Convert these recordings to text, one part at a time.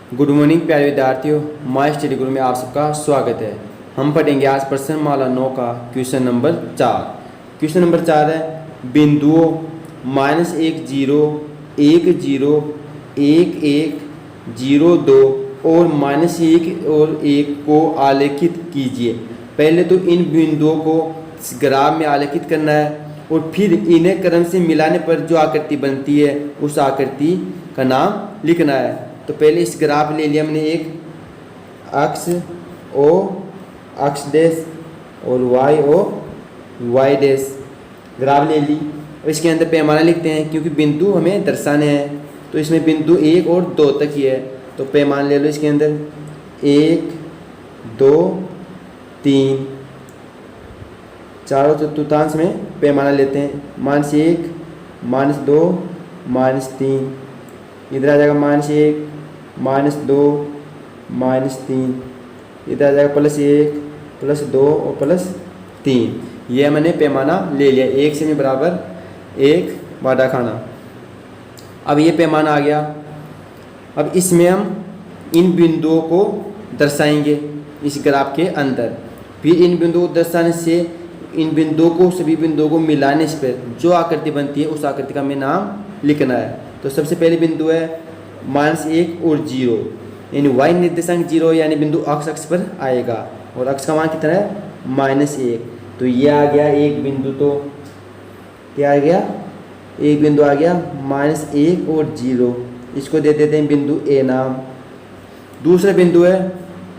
Good morning प्यारे विद्यार्थियों, my study गुरु में आप सबका स्वागत है। हम पढ़ेंगे आज प्रश्नमाला 9 का क्वेश्चन नंबर 4। क्वेश्चन नंबर 4 है बिंदुओं -1 0 1 0 1 1 0 2 और -1 और 1 को आलेखित कीजिए। पहले तो इन बिंदुओं को ग्राफ में आलेखित करना है और फिर इन्हें क्रम से मिलाने पर जो आकृति बनती है उस आकृति का नाम लिखना है। तो पहले इस ग्राफ ले लिया हमने, एक अक्ष ओ अक्ष डेश और Y O Y dash graph ले ली। और इसके अंदर पैमाना लिखते हैं क्योंकि बिंदु हमें दर्शाने हैं। तो इसमें बिंदु 1 और 2 तक ही है, तो पैमाना ले लो। इसके अंदर 1 2 3 चारों चतुर्थांश में पैमाना लेते हैं। -1 -2 -3, इधर आ जाएगा -1 -2 -3, इधर आ जाएगा +1 +2 और +3। ये मैंने पैमाना ले लिया। 1 सेमी बराबर 1 वाडा खाना। अब ये पैमाना आ गया। अब इसमें हम इन बिंदुओं को दर्शाएंगे इस ग्राफ के अंदर। फिर इन बिंदुओं को दर्शाने से इन बिंदुओं को सभी बिंदुओं को मिलाने से जो आकृति बनती है उस आकृति का हमें नाम लिखना है। तो सबसे पहले बिंदु है -1 और 0, यानी y निर्देशांक 0 यानी बिंदु अक्ष पर आएगा और अक्ष का मान कितना है -1। तो ये आ गया एक बिंदु। तो क्या आ गया, एक बिंदु आ गया -1 और 0। इसको दे देते हैं बिंदु ए नाम। दूसरा बिंदु है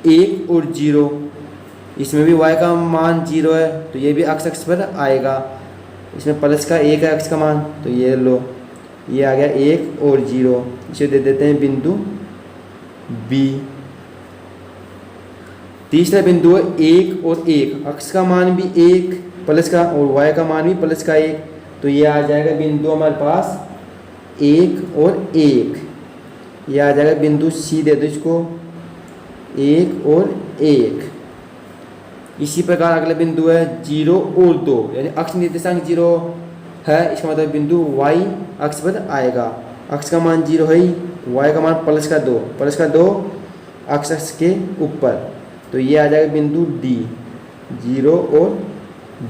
1 और 0, इसमें भी y का मान 0 है तो ये भी अक्ष पर आएगा। इसमें प्लस का 1 है अक्ष का मान, तो ये लो, ये आ गया 1 और 0। इसे दे देते हैं बिंदु बी। तीसरा बिंदु है 1 और 1, अक्ष का मान भी 1 प्लस का और y का मान भी प्लस का 1, तो ये आ जाएगा बिंदु हमारे पास 1 और 1। ये आ जाएगा बिंदु सी, दे दो इसको 1 और 1। इसी प्रकार अगला बिंदु है 0 और 2, यानी अक्ष निर्देशांक 0 है, इसका मतलब बिंदु y अक्ष पर आएगा। अक्ष का मान 0 है ही, y का मान +2 अक्ष के ऊपर, तो ये आ जाएगा बिंदु D 0 और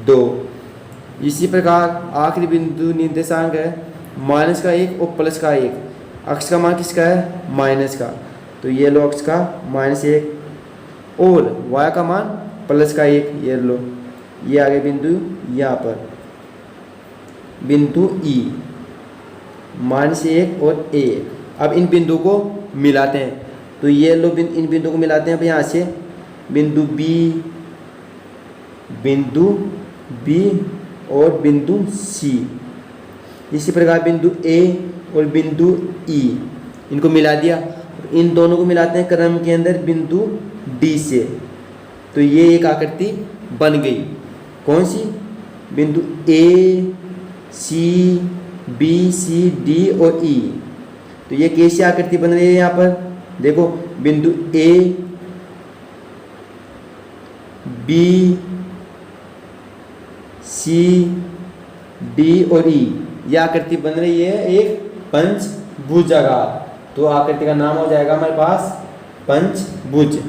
2। इसी प्रकार आखिरी बिंदु निर्देशांक है -1 और +1, अक्ष का मान किसका है माइनस का, तो ये लो अक्ष का -1 और y का मान +1, ये लो, ये आ गया बिंदु यहाँ पर बिंदु E -1 और 1। अब इन बिंदु को मिलाते हैं, तो ये लो इन बिंदु को मिलाते हैं। अब यहाँ से बिंदु B और बिंदु C, इसी प्रकार बिंदु A और बिंदु E, इनको मिला दिया। इन दोनों को मिलाते हैं क्रम के अंदर बिंदु D से, तो ये एक आकृति बन गई। कौन सी, बिंदु A C B C D और E। तो ये कैसी आकृति बन रही है, यहाँ पर देखो बिंदु A B C D और E, यह आकृति बन रही है एक पंचभुजाकार। तो आकृति का नाम हो जाएगा हमारे पास पंचभुज।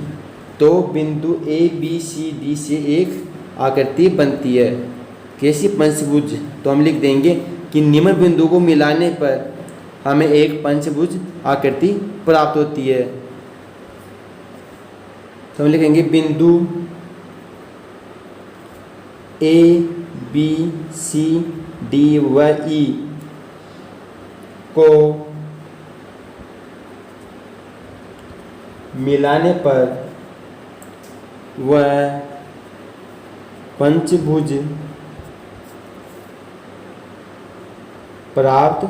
तो बिंदु A B C D से एक आकृति बनती है। कैसी, पंचभुज। तो हम लिख देंगे कि निम्न बिंदु को मिलाने पर हमें एक पंचभुज आकृति प्राप्त होती है। तो हम लिखेंगे बिंदु A B C D व E को मिलाने पर वह पंचभुज प्राप्त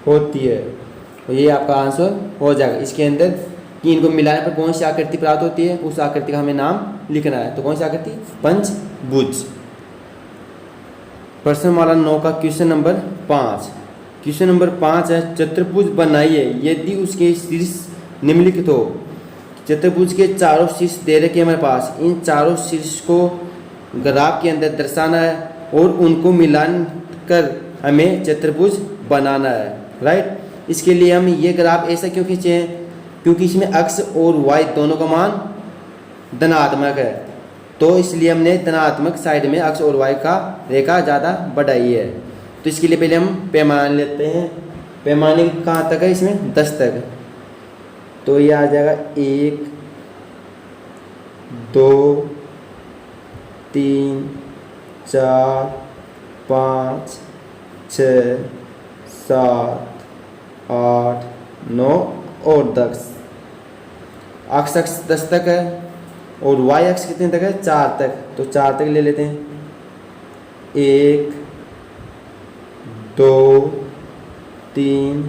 होती है। तो ये आपका आंसर हो जाएगा। इसके अंदर कि इनको मिलाने पर कौन सी आकृति प्राप्त होती है, उस आकृति का हमें नाम लिखना है। तो कौन सी आकृति, पंचभुज। प्रश्नमाला 9 का क्वेश्चन नंबर 5। क्वेश्चन नंबर 5 है चतुर्भुज बनाइए यदि उसके शीर्ष निम्नलिखित हो। चतुर्भुज के चारों शीर्ष दे रखे हमारे पास, इन चारों शीर्ष को ग्राफ के अंदर दर्शाना है और उनको मिलान कर हमें चतुर्भुज बनाना है। राइट, इसके लिए हम ये ग्राफ ऐसा क्यों खींचे हैं, क्योंकि इसमें x और y दोनों का मान धनात्मक है, तो इसलिए हमने धनात्मक साइड में x और y का रेखा ज़्यादा बढ़ाई है। तो इसके लिए पहले हम पैमाना लेते हैं। पैमाने कहाँ तक है, इसमें 10 तक, तो ये आ जाएगा 1 2 3 4 5 6 7 8 9 और 10। x अक्ष 10 तक है और y अक्ष कितने तक है, 4 तक, तो 4 तक ले लेते हैं। 1 2 3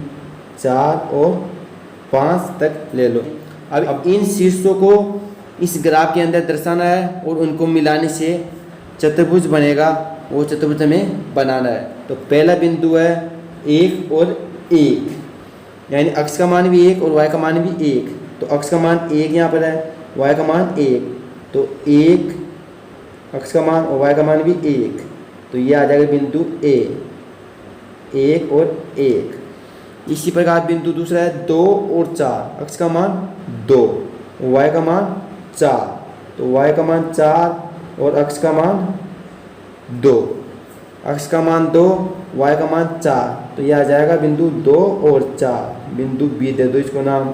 4 और 5 तक ले लो। अब इन शीर्षों को इस ग्राफ के अंदर दर्शाना है और उनको मिलाने से चतुर्भुज बनेगा, वो चतुर्भुज हमें बनाना है। तो पहला बिंदु है 1 और 1, यानी x का मान भी 1 और y का मान भी 1, तो x का मान 1 यहाँ पर है, y का मान 1, तो 1 x का मान और y का मान भी 1, तो ये आ जाएगा बिंदु A, 1 और 1। इसी प्रकार बिंदु दूसरा है 2 और 4, x का मान 2, y का मान 4, तो y का मान 4 और x का मान 2, x का मान 2, y का मान 4, तो यह आ जाएगा बिंदु 2 और 4, बिंदु B दे दो इसको नाम।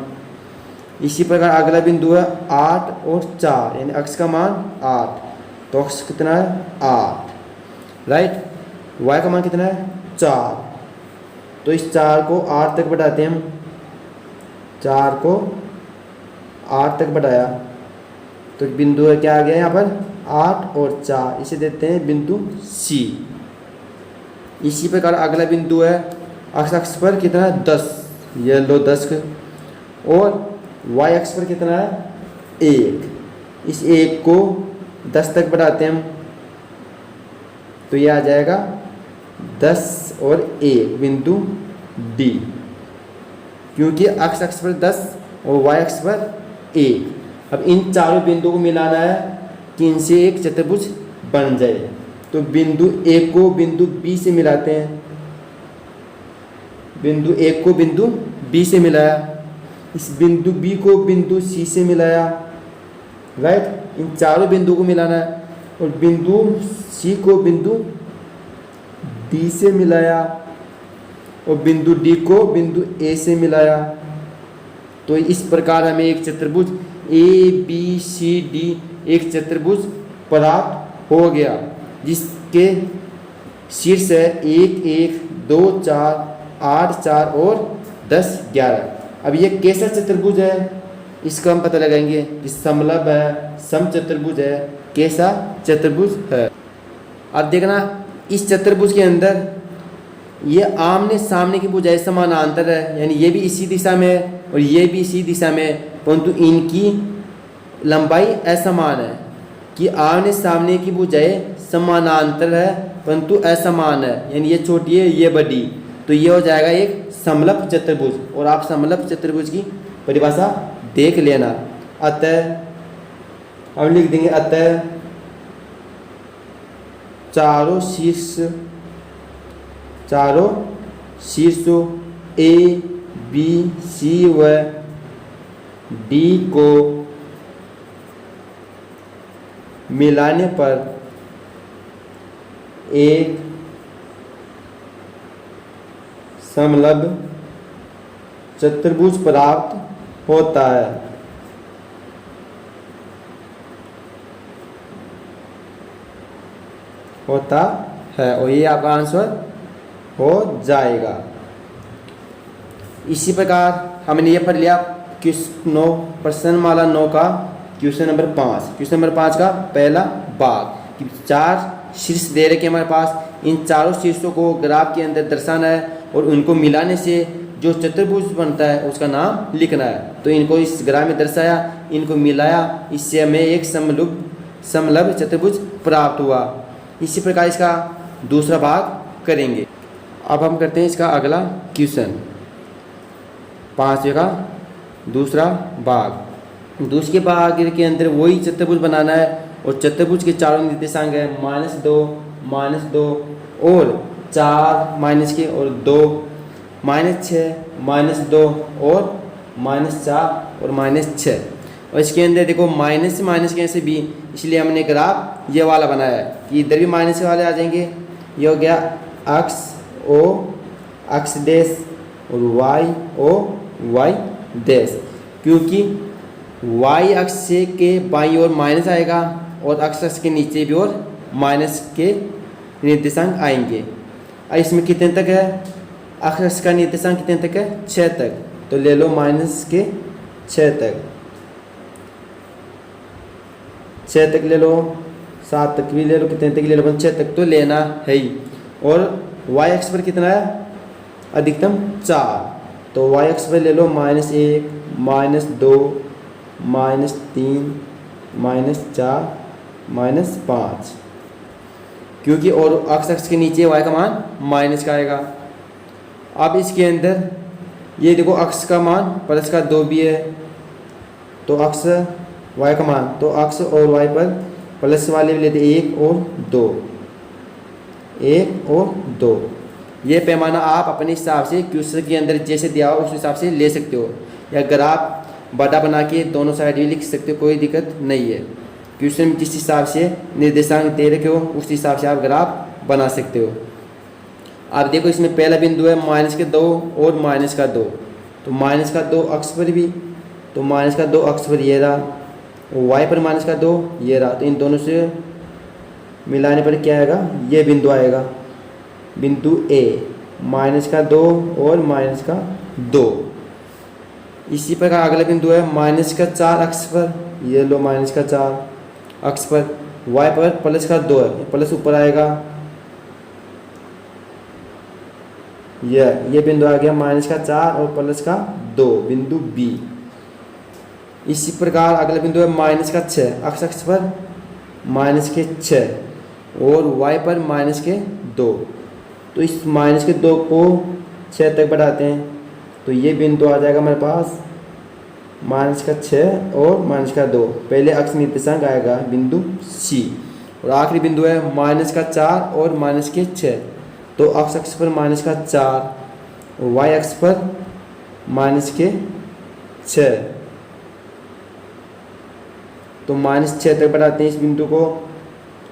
इसी प्रकार अगला बिंदु है 8 और 4, यानी x का मान 8, तो x कितना है 8, राइट। y का मान कितना है 4, तो इस 4 को 8 तक बढ़ाते हैं हम, 4 को 8 तक बढ़ाया तो बिंदु है क्या आ गया यहाँ पर 8 और 4, इसे देते हैं बिंदु C। इसी प्रकार अगला बिंदु है x अक्ष पर कितना है 10, ये लो 10, और y अक्ष पर कितना है 1, इस 1 को 10 तक बढ़ाते हैं हम, तो ये आ जाएगा 10 और 1, बिंदु D, क्योंकि x अक्ष पर 10 और y अक्ष पर 1। अब इन चारों बिंदुओं को मिलाना है कि इनसे एक चतुर्भुज बन जाए, तो बिंदु A को बिंदु B से मिलाते हैं, बिंदु A को बिंदु B से मिलाया, इस बिंदु B को बिंदु C से मिलाया, राइट। इन चारों बिंदुओं को मिलाना है, और बिंदु C को बिंदु D से मिलाया, और बिंदु D को बिंदु A से मिलाया, तो इस प्रकार हमें एक चतुर्भुज ABCD एक चतुर्भुज प्राप्त हो गया, जिसके शीर्ष है 1 1 2 4 8 4 और 10 11। अब ये कैसा चतुर्भुज है इसका हम पता लगाएंगे कि समलंब है, समचतुर्भुज है, कैसा चतुर्भुज है। अब देखना इस चतुर्भुज के अंदर ये आमने सामने की भुजाएं समानांतर है, यानी ये भी इसी दिशा में है और ये भी इसी दिशा में है, परंतु इनकी लंबाई असमान है, कि आमने सामने की भुजाएं समानांतर है परंतु असमान है, यानी ये छोटी है ये बड़ी, तो ये हो जाएगा एक समलंब चतुर्भुज। और आप समलंब चतुर्भुज की परिभाषा देख लेना। अतः अब लिख देंगे, अतः चारों शीर्षों A B C व D को मिलाने पर एक समलंब चतुर्भुज प्राप्त होता है और ये आपका आंसर हो जाएगा। इसी प्रकार हमने ये पढ़ लिया प्रश्नमाला 9 का क्वेश्चन नंबर 5। क्वेश्चन नंबर 5 का पहला भाग कि 4 शीर्ष दे रखे हमारे पास, इन चारों शीर्षों को ग्राफ के अंदर दर्शाना है और उनको मिलाने से जो चतुर्भुज बनता है उसका नाम लिखना है। तो इनको इस ग्राफ में दर्शाया, इनको मिलाया, इससे हमें एक समलंब चतुर्भुज प्राप्त हुआ। इसी प्रकार इसका दूसरा भाग करेंगे। अब हम करते हैं इसका अगला क्वेश्चन, 5वें का दूसरा भाग। दूसरे भाग के अंदर वही चतुर्भुज बनाना है और चतुर्भुज के चारों निर्देशांक है -2 -2 और 4 माइनस के और 2 -6 -2 और -4 और -6। और इसके अंदर देखो माइनस से माइनस कैसे भी, इसलिए हमने ग्राफ ये वाला बनाया है कि इधर भी माइनस वाले आ जाएंगे। ये हो गया अक्स ओ अक्स डैश और वाई ओ वाई डैश, क्योंकि वाई अक्ष से के बाईं ओर माइनस आएगा और अक्ष के नीचे भी और माइनस के निर्देशांक आएंगे। अब इसमें कितने तक है, अक्ष का निर्देशांक कितने तक है, 6 तक, तो ले लो माइनस के 6 तक, 6 तक ले लो, 7 तक भी ले लो, कितने तक ले लो, 6 तक तो लेना है ही। और वाई अक्ष पर कितना है, अधिकतम 4, तो वाई अक्ष पर ले लो -1 -2 -3 -4 -5, क्योंकि और अक्ष के नीचे वाई का मान माइनस का आएगा। अब इसके अंदर ये देखो अक्ष का मान प्लस का 2 भी है, तो अक्ष वाई का मान, तो अक्ष और वाई पर प्लस वाले भी लेते 1 और 2, 1 और 2। ये पैमाना आप अपने हिसाब से क्वेश्चन के अंदर जैसे दिया हो उस हिसाब से ले सकते हो, या ग्राफ बड़ा बना के दोनों साइड भी लिख सकते हो, कोई दिक्कत नहीं है। क्वेश्चन में जिस हिसाब से निर्देशांक दे रखे हो उस हिसाब से आप ग्राफ बना सकते हो। आप देखो इसमें पहला बिंदु है -2 और -2, तो -2 अक्ष पर भी, तो -2 अक्ष पर ये रहा, वाई पर -2 ये रहा, तो इन दोनों से मिलाने पर क्या आएगा, ये बिंदु आएगा, बिंदु ए, -2 और -2। इसी प्रकार अगला बिंदु है -4 अक्ष पर, ये लो -4 अक्ष पर, वाई पर +2 है, प्लस ऊपर आएगा, ये बिंदु आ गया -4 और +2 बिंदु बी। इसी प्रकार अगला बिंदु है -6 अक्ष पर, -6 और वाई पर -2, तो इस -2 को 6 तक बढ़ाते हैं, तो ये बिंदु आ जाएगा हमारे पास -6 और -2, पहले अक्ष निर्देशांक आएगा बिंदु सी। और आखिरी बिंदु है -4 और -6, तो अक्ष पर -4 और वाई अक्ष पर -6, तो -6 तक बढ़ाते हैं इस बिंदु को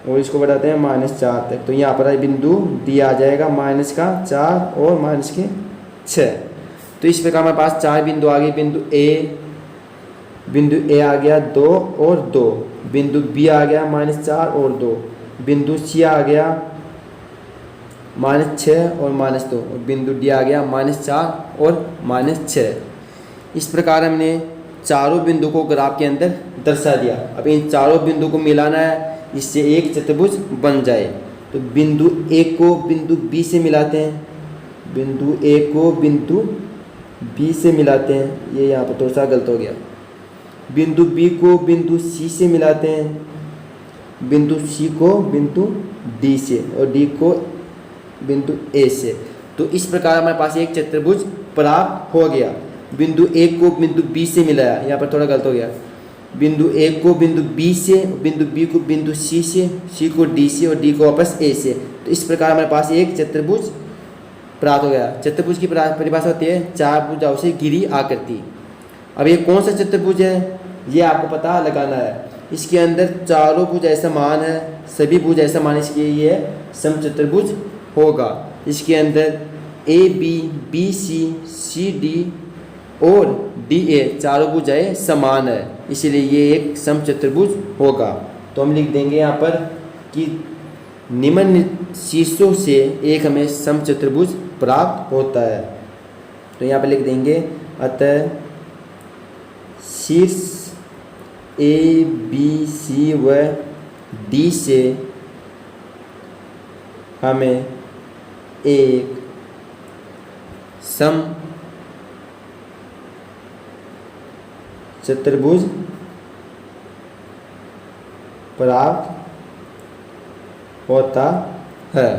और इसको बढ़ाते हैं -4 तक, तो यहाँ पर बिंदु डी आ जाएगा -4 और -6। तो इस प्रकार हमारे पास 4 बिंदु आ गए, बिंदु ए आ गया 2 और 2, बिंदु बी आ गया -4 और 2, बिंदु सी आ गया -6 और -2, और बिंदु डी आ गया -4 और -6। इस प्रकार हमने चारों बिंदु को ग्राफ के अंदर दर्शा दिया। अब इन चारों बिंदु को मिलाना है, इससे एक चतुर्भुज बन जाए, तो बिंदु ए को बिंदु बी से मिलाते हैं, बिंदु ए को बिंदु बी से मिलाते हैं, ये यहाँ पर थोड़ा सा गलत हो गया, बिंदु बी को बिंदु सी से मिलाते हैं, बिंदु सी को बिंदु डी से और डी को बिंदु ए से, तो इस प्रकार हमारे पास एक चतुर्भुज प्राप्त हो गया। बिंदु ए को बिंदु बी से मिलाया, यहाँ पर थोड़ा गलत हो गया, बिंदु ए को बिंदु बी से, बिंदु बी को बिंदु सी से, सी को डी से और डी को वापस ए से, तो इस प्रकार हमारे पास एक चतुर्भुज प्राप्त हो गया। चतुर्भुज की परिभाषा होती है 4 भुजाओं से घिरी आकृति। अब ये कौन सा चतुर्भुज है ये आपको पता लगाना है। इसके अंदर चारों भुजाएं समान है, सभी भुजाएं समान, इसके ये समचतुर्भुज होगा। इसके अंदर A B, B C, C D और डी ए चारों भुजाएं समान है, इसलिए ये एक समचतुर्भुज होगा। तो हम लिख देंगे यहाँ पर कि निम्न शीर्षों से एक हमें समचतुर्भुज प्राप्त होता है। तो यहाँ पर लिख देंगे अतः शीर्ष ए बी सी व डी से हमें एक सम चतुर्भुज प्राप्त होता है।